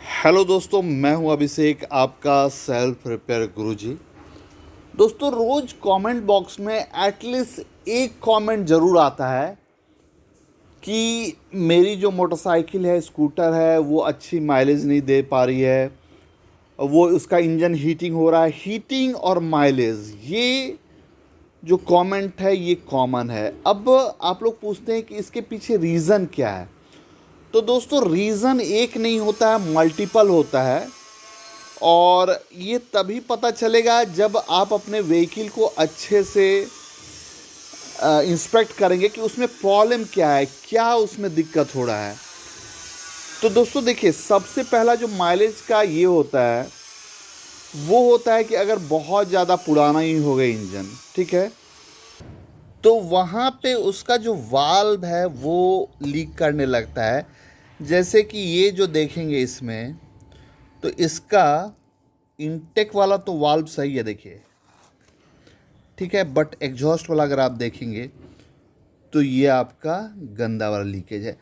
Hello दोस्तों, मैं हूं अभिषेक, आपका सेल्फ रिपेयर गुरुजी। दोस्तों, रोज़ कमेंट बॉक्स में एटलीस्ट एक कमेंट ज़रूर आता है कि मेरी जो मोटरसाइकिल है, स्कूटर है, वो अच्छी माइलेज नहीं दे पा रही है। वो उसका इंजन हीटिंग हो रहा है। हीटिंग और माइलेज, ये जो कमेंट है ये कॉमन है। अब आप लोग पूछते हैं कि इसके पीछे रीज़न क्या है। तो दोस्तों, रीज़न एक नहीं होता है, मल्टीपल होता है। और ये तभी पता चलेगा जब आप अपने व्हीकल को अच्छे से इंस्पेक्ट करेंगे कि उसमें प्रॉब्लम क्या है, क्या उसमें दिक्कत हो रहा है। तो दोस्तों देखिए, सबसे पहला जो माइलेज का ये होता है वो होता है कि अगर बहुत ज़्यादा पुराना ही हो गया इंजन, ठीक है, तो वहाँ पे उसका जो वाल्व है वो लीक करने लगता है। जैसे कि ये जो देखेंगे इसमें, तो इसका इनटेक वाला तो वाल्व सही है, देखिए, ठीक है, बट एग्जॉस्ट वाला अगर आप देखेंगे तो ये आपका गंदा वाला लीकेज है।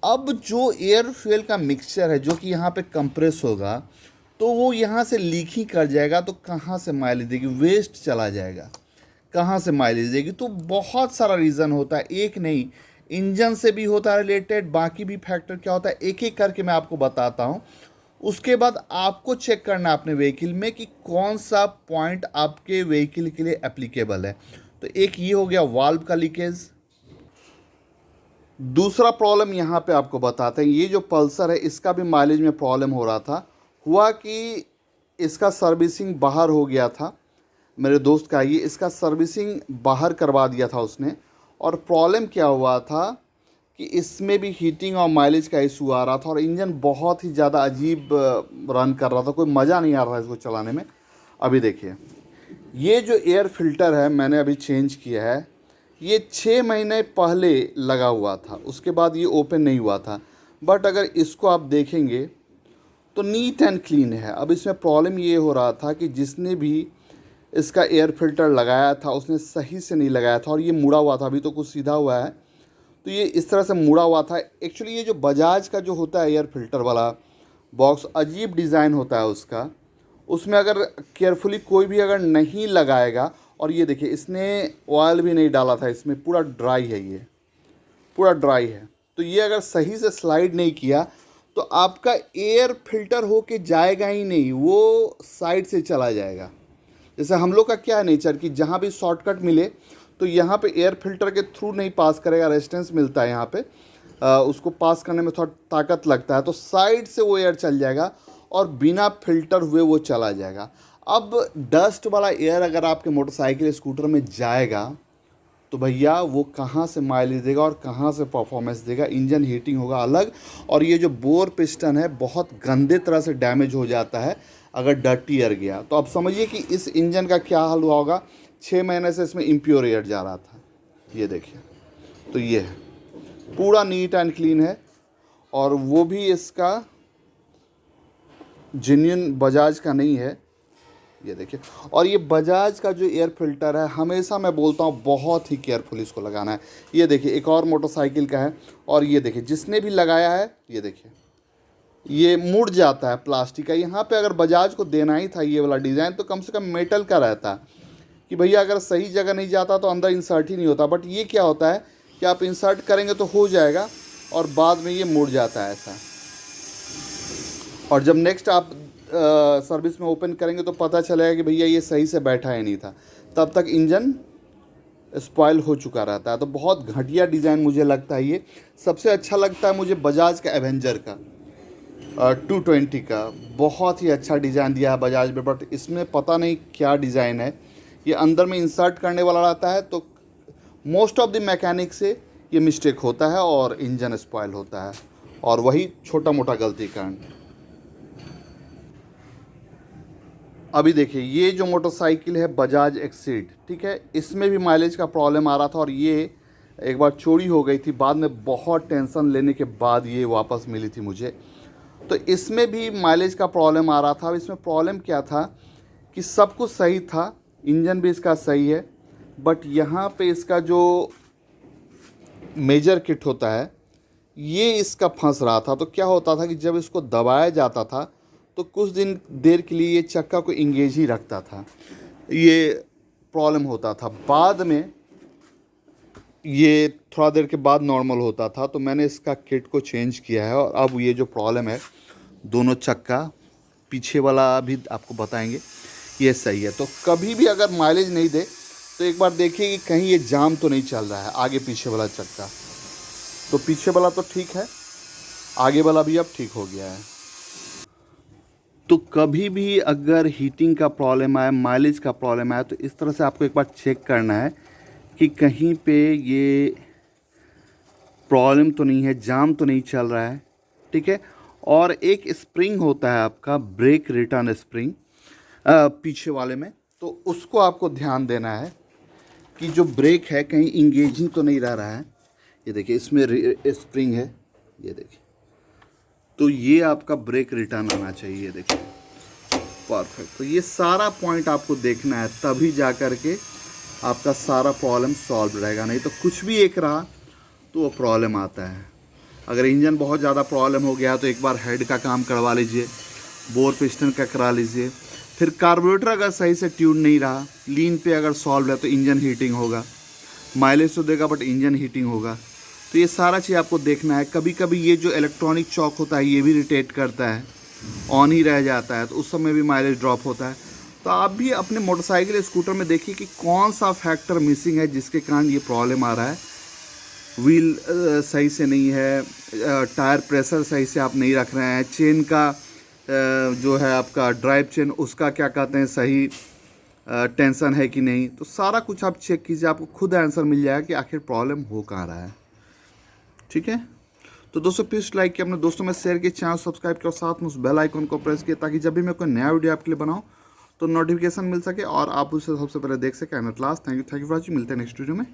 अब जो एयर फ्यूल का मिक्सचर है जो कि यहाँ पे कंप्रेस होगा, तो वो यहाँ से लीक ही कर जाएगा, तो कहाँ से माइलेज देगी, वेस्ट चला जाएगा, कहाँ से माइलेज देगी। तो बहुत सारा रीज़न होता है, एक नहीं, इंजन से भी होता है रिलेटेड, बाकी भी फैक्टर क्या होता है, एक एक करके मैं आपको बताता हूँ। उसके बाद आपको चेक करना है अपने व्हीकल में कि कौन सा पॉइंट आपके व्हीकल के लिए एप्लीकेबल है। तो एक ये हो गया वाल्व का लीकेज। दूसरा प्रॉब्लम यहाँ पे आपको बताते हैं, ये जो पल्सर है इसका भी माइलेज में प्रॉब्लम हो रहा था। हुआ कि इसका सर्विसिंग बाहर हो गया था, मेरे दोस्त का ये इसका सर्विसिंग बाहर करवा दिया था उसने। और प्रॉब्लम क्या हुआ था कि इसमें भी हीटिंग और माइलेज का इशू आ रहा था, और इंजन बहुत ही ज़्यादा अजीब रन कर रहा था, कोई मज़ा नहीं आ रहा था इसको चलाने में। अभी देखिए, ये जो एयर फिल्टर है मैंने अभी चेंज किया है, ये 6 महीने पहले लगा हुआ था, उसके बाद ये ओपन नहीं हुआ था। बट अगर इसको आप देखेंगे तो नीट एंड क्लीन है। अब इसमें प्रॉब्लम ये हो रहा था कि जिसने भी इसका एयर फिल्टर लगाया था उसने सही से नहीं लगाया था, और ये मुड़ा हुआ था, अभी तो कुछ सीधा हुआ है, तो ये इस तरह से मुड़ा हुआ था। एक्चुअली ये जो बजाज का जो होता है एयर फिल्टर वाला बॉक्स, अजीब डिज़ाइन होता है उसका, उसमें अगर केयरफुली कोई भी अगर नहीं लगाएगा, और ये देखिए इसने ऑयल भी नहीं डाला था, इसमें पूरा ड्राई है, ये पूरा ड्राई है, तो ये अगर सही से स्लाइड नहीं किया तो आपका एयर फिल्टर होके जाएगा ही नहीं, वो साइड से चला जाएगा। जैसे हम लोग का क्या है नेचर कि जहाँ भी शॉर्टकट मिले तो यहाँ पे एयर फिल्टर के थ्रू नहीं पास करेगा, रेजिस्टेंस मिलता है यहाँ पे, उसको पास करने में थोड़ा ताकत लगता है, तो साइड से वो एयर चल जाएगा और बिना फिल्टर हुए वो चला जाएगा। अब डस्ट वाला एयर अगर आपके मोटरसाइकिल स्कूटर में जाएगा तो भैया वो कहाँ से माइलेज देगा और कहाँ से परफॉर्मेंस देगा, इंजन हीटिंग होगा अलग। और ये जो बोर पिस्टन है बहुत गंदे तरह से डैमेज हो जाता है अगर डर्टी एयर गया, तो आप समझिए कि इस इंजन का क्या हाल हुआ होगा। 6 महीने से इसमें इम्प्योर एयर जा रहा था, ये देखिए, तो ये है, पूरा नीट एंड क्लीन है, और वो भी इसका जेन्युइन बजाज का नहीं है, ये देखिए। और ये बजाज का जो एयर फिल्टर है, हमेशा मैं बोलता हूँ बहुत ही केयरफुल इसको लगाना है। ये देखिए एक और मोटरसाइकिल का है, और ये देखिए जिसने भी लगाया है, ये देखिए ये मुड़ जाता है प्लास्टिक का। यहाँ पे अगर बजाज को देना ही था ये वाला डिज़ाइन तो कम से कम मेटल का रहता कि भैया अगर सही जगह नहीं जाता तो अंदर इंसर्ट ही नहीं होता। बट ये क्या होता है कि आप इंसर्ट करेंगे तो हो जाएगा, और बाद में ये मुड़ जाता है ऐसा। और जब नेक्स्ट आप सर्विस में ओपन करेंगे तो पता चलेगा कि भैया ये सही से बैठा ही नहीं था, तब तक इंजन स्पॉइल हो चुका रहता है। तो बहुत घटिया डिज़ाइन मुझे लगता है ये। सबसे अच्छा लगता है मुझे बजाज का एवेंजर का 220 का, बहुत ही अच्छा डिज़ाइन दिया है बजाज में, बट इसमें पता नहीं क्या डिज़ाइन है। ये अंदर में इंसर्ट करने वाला रहता है, तो मोस्ट ऑफ द मैकेनिक से ये मिस्टेक होता है और इंजन स्पॉइल होता है, और वही छोटा मोटा गलती कारण। अभी देखिए ये जो मोटरसाइकिल है बजाज एक्सीड, ठीक है, इसमें भी माइलेज का प्रॉब्लम आ रहा था, और ये एक बार चोरी हो गई थी, बाद में बहुत टेंशन लेने के बाद ये वापस मिली थी मुझे। तो इसमें भी माइलेज का प्रॉब्लम आ रहा था। अब इसमें प्रॉब्लम क्या था कि सब कुछ सही था, इंजन भी इसका सही है, बट यहाँ पे इसका जो मेजर किट होता है, ये इसका फंस रहा था। तो क्या होता था कि जब इसको दबाया जाता था तो कुछ दिन देर के लिए ये चक्का को इंगेज ही रखता था, ये प्रॉब्लम होता था। बाद में ये थोड़ा देर के बाद नॉर्मल होता था, तो मैंने इसका किट को चेंज किया है और अब ये जो प्रॉब्लम है, दोनों चक्का पीछे वाला भी आपको बताएंगे, ये सही है। तो कभी भी अगर माइलेज नहीं दे तो एक बार देखिए कि कहीं ये जाम तो नहीं चल रहा है, आगे पीछे वाला चक्का। तो पीछे वाला तो ठीक है, आगे वाला भी अब ठीक हो गया है। तो कभी भी अगर हीटिंग का प्रॉब्लम आए, माइलेज का प्रॉब्लम आए, तो इस तरह से आपको एक बार चेक करना है कि कहीं पे ये प्रॉब्लम तो नहीं है, जाम तो नहीं चल रहा है, ठीक है। और एक स्प्रिंग होता है आपका ब्रेक रिटर्न स्प्रिंग पीछे वाले में, तो उसको आपको ध्यान देना है कि जो ब्रेक है कहीं इंगेजिंग तो नहीं रह रहा है। ये देखिए इसमें स्प्रिंग है, ये देखिए, तो ये आपका ब्रेक रिटर्न आना चाहिए, ये देखिए परफेक्ट। तो ये सारा पॉइंट आपको देखना है, तभी जा कर के आपका सारा प्रॉब्लम सॉल्व रहेगा। नहीं तो कुछ भी एक रहा तो वो प्रॉब्लम आता है। अगर इंजन बहुत ज़्यादा प्रॉब्लम हो गया तो एक बार हेड का काम करवा लीजिए, बोर पिस्टन का करा लीजिए। फिर कार्बोरेटर अगर सही से ट्यून नहीं रहा, लीन पे अगर सॉल्व है तो इंजन हीटिंग होगा, माइलेज तो देगा बट इंजन हीटिंग होगा। तो ये सारा चीज़ आपको देखना है। कभी कभी ये जो इलेक्ट्रॉनिक चॉक होता है ये भी इरिटेट करता है, ऑन ही रह जाता है, तो उस समय भी माइलेज ड्रॉप होता है। तो आप भी अपने मोटरसाइकिल स्कूटर में देखिए कि कौन सा फैक्टर मिसिंग है जिसके कारण ये प्रॉब्लम आ रहा है। व्हील सही से नहीं है, टायर प्रेशर सही से आप नहीं रख रहे हैं, चेन का जो है आपका ड्राइव चेन उसका क्या कहते हैं सही टेंशन है कि नहीं। तो सारा कुछ आप चेक कीजिए, आपको खुद आंसर मिल जाएगा कि आखिर प्रॉब्लम हो कहाँ रहा है, ठीक है। तो दोस्तों प्लीज़ लाइक किया, अपने दोस्तों में शेयर किया, चैनल सब्सक्राइब किया और साथ में उस बेल आइकन को प्रेस किया ताकि जब भी मैं कोई नया वीडियो आपके लिए बनाऊं तो नोटिफिकेशन मिल सके और आप उसे सबसे पहले देख सकें। And at last thank you for watching. मिलते हैं नेक्स्ट वीडियो में।